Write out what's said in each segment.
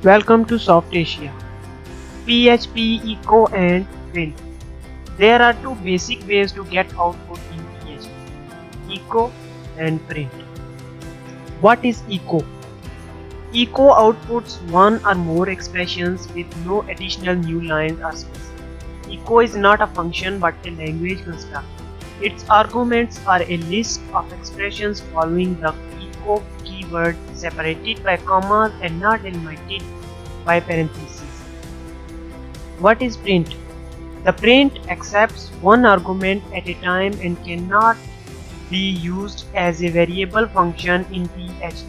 Welcome to Soft Asia. PHP Echo and Print. There are two basic ways to get output in PHP: Echo and Print. What is Echo? Echo outputs one or more expressions with no additional new lines or space. Echo is not a function but a language construct. Its arguments are a list of expressions following the echo keyword, separated by commas and not delimited by parentheses. What is print? The print accepts one argument at a time and cannot be used as a variable function in PHP.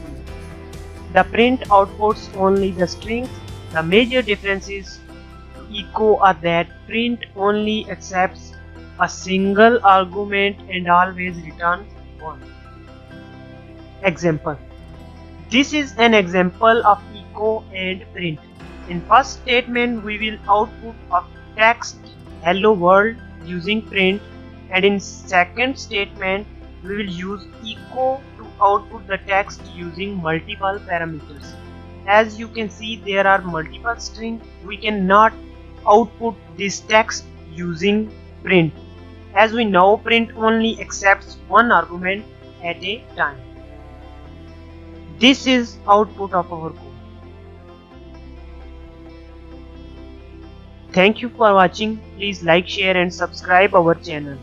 The print outputs only the strings. The major differences to echo are that print only accepts a single argument and always returns 1. Example. This is an example of echo and print. In first statement we will output a text hello world using print, and in second statement we will use echo to output the text using multiple parameters. As you can see, there are multiple strings. We cannot output this text using print, as we know print only accepts one argument at a time. This is output of our code. Thank you for watching. Please like, share and subscribe our channel.